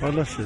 خلاص.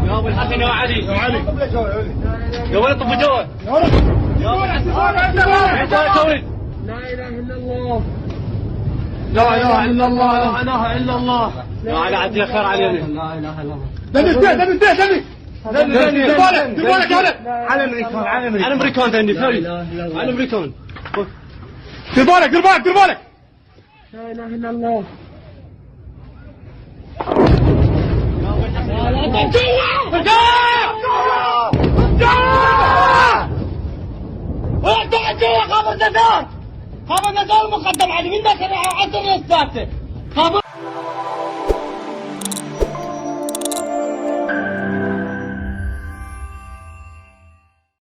يا ابو الحسن يا علي يا علي يا ولد طب جوال يا ولد يا ولد لا اله الا الله لا اله الا الله لا اله الا الله يا علي عدي خير علينا لا اله الا الله دني بالك يا ولد على امريكان دني فري على امريكان دير بالك لا اله الا الله جوا خبر نزار مقدم علي من داخل عصر السادسة خبر